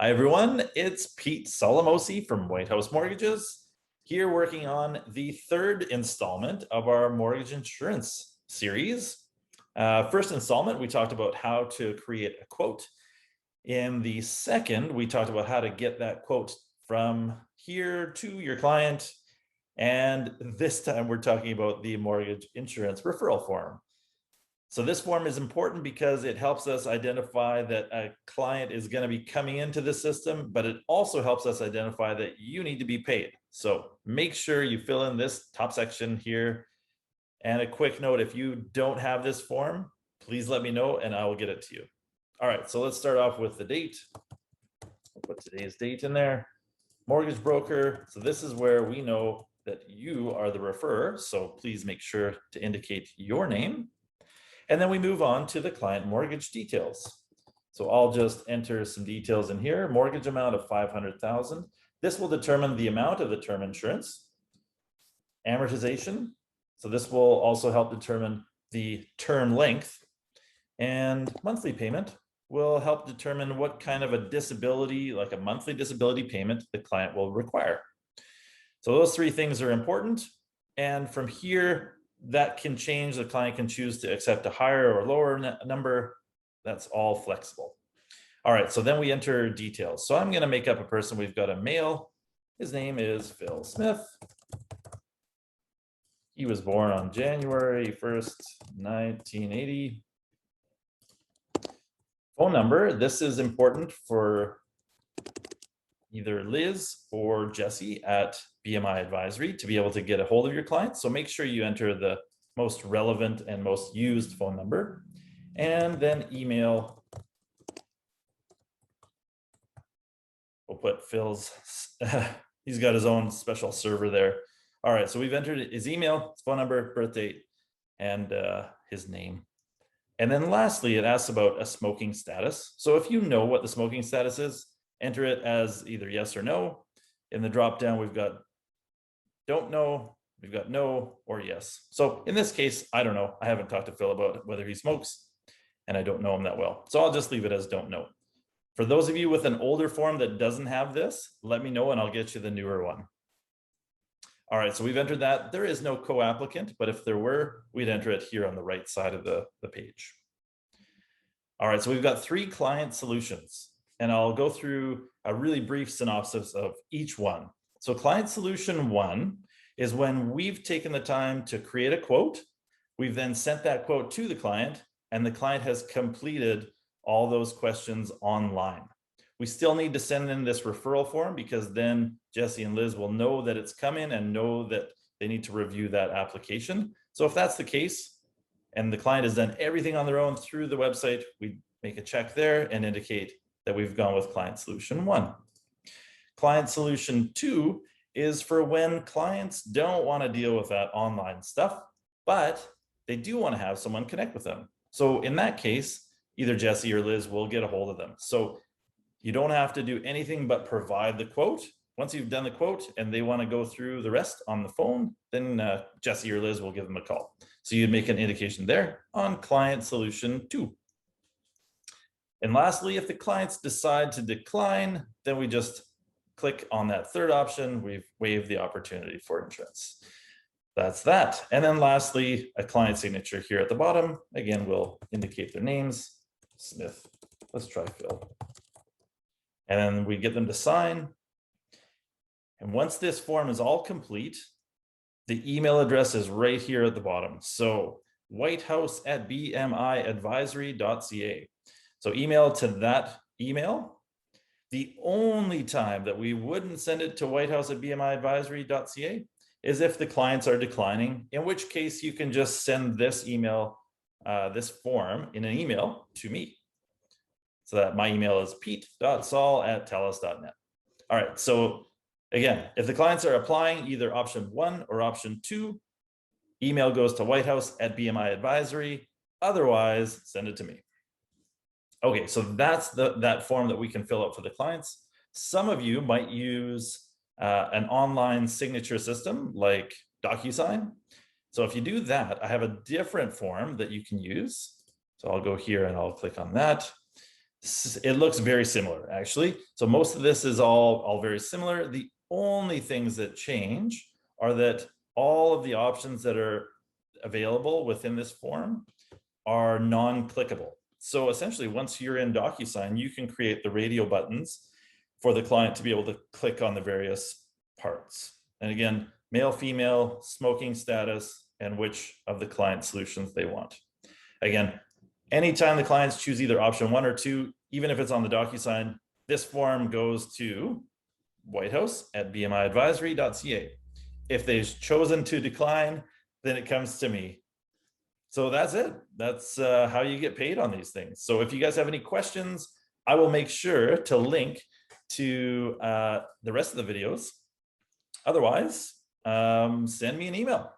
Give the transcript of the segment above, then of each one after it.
Hi, everyone. It's Pete Solomosi from White House Mortgages, here working on the third installment of our mortgage insurance series. First installment, we talked about how to create a quote. In the second, we talked about how to get that quote from here to your client. And this time, we're talking about the mortgage insurance referral form. So this form is important because it helps us identify that a client is going to be coming into the system, but it also helps us identify that you need to be paid. So make sure you fill in this top section here. And a quick note, if you don't have this form, please let me know and I will get it to you. All right, so let's start off with the date. I'll put today's date in there. Mortgage broker. So this is where we know that you are the referrer. So please make sure to indicate your name. And then we move on to the client mortgage details. So I'll just enter some details in here. Mortgage amount of $500,000. This will determine the amount of the term insurance. Amortization. So this will also help determine the term length. And monthly payment will help determine what kind of a disability, like a monthly disability payment, the client will require. So those three things are important. And from here, that can change. The client can choose to accept a higher or lower number. That's all flexible. All right, so then we enter details. So I'm going to make up a person. We've got a male. His name is Phil Smith. He was born on January 1st, 1980. Phone number. This is important for either Liz or Jesse at BMI Advisory to be able to get a hold of your client. So make sure you enter the most relevant and most used phone number, and then email. We'll put Phil's, he's got his own special server there. All right, so we've entered his email, his phone number, birth date, and his name. And then lastly, it asks about a smoking status. So if you know what the smoking status is, enter it as either yes or no. In the drop down, we've got don't know, we've got no or yes. So in this case, I don't know. I haven't talked to Phil about whether he smokes, and I don't know him that well. So I'll just leave it as don't know. For those of you with an older form that doesn't have this, let me know and I'll get you the newer one. All right, so we've entered that. There is no co-applicant, but if there were, we'd enter it here on the right side of the page. All right, so we've got three client solutions, and I'll go through a really brief synopsis of each one. So client solution one is when we've taken the time to create a quote. We've then sent that quote to the client, and the client has completed all those questions online. We still need to send in this referral form because then Jesse and Liz will know that it's come in and know that they need to review that application. So if that's the case, and the client has done everything on their own through the website, we make a check there and indicate that we've gone with client solution one. Client solution two is for when clients don't want to deal with that online stuff, but they do want to have someone connect with them. So in that case, either Jesse or Liz will get a hold of them. So you don't have to do anything but provide the quote. Once you've done the quote and they want to go through the rest on the phone, then Jesse or Liz will give them a call. So you'd make an indication there on client solution two. And lastly, if the clients decide to decline, then we just click on that third option. We've waived the opportunity for insurance. That's that. And then lastly, a client signature here at the bottom. Again, we'll indicate their names. Smith. Let's try Phil. And then we get them to sign. And once this form is all complete, the email address is right here at the bottom. So whitehouse@bmiadvisory.ca. So email to that email. The only time that we wouldn't send it to whitehouse@bmiadvisory.ca is if the clients are declining, in which case you can just send this email, this form in an email to me. So that my email is pete.sol@telus.net. All right, so again, if the clients are applying either option one or option two, email goes to whitehouse@bmiadvisory. Otherwise, send it to me. Okay, so that's that form that we can fill out for the clients. Some of you might use an online signature system like Docusign. So if you do that, I have a different form that you can use. So I'll go here and I'll click on that. It looks very similar, actually. So most of this is all very similar. The only things that change are that all of the options that are available within this form are non-clickable. So essentially, once you're in Docusign, you can create the radio buttons for the client to be able to click on the various parts. And again, male, female, smoking status, and which of the client solutions they want. Again, anytime the clients choose either option 1 or 2, even if it's on the Docusign, this form goes to whitehouse@bmiadvisory.ca. If they've chosen to decline, then it comes to me. So that's it. That's how you get paid on these things. So if you guys have any questions, I will make sure to link to the rest of the videos. Otherwise, send me an email.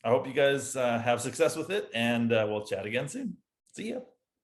I hope you guys have success with it, and we'll chat again soon. See ya.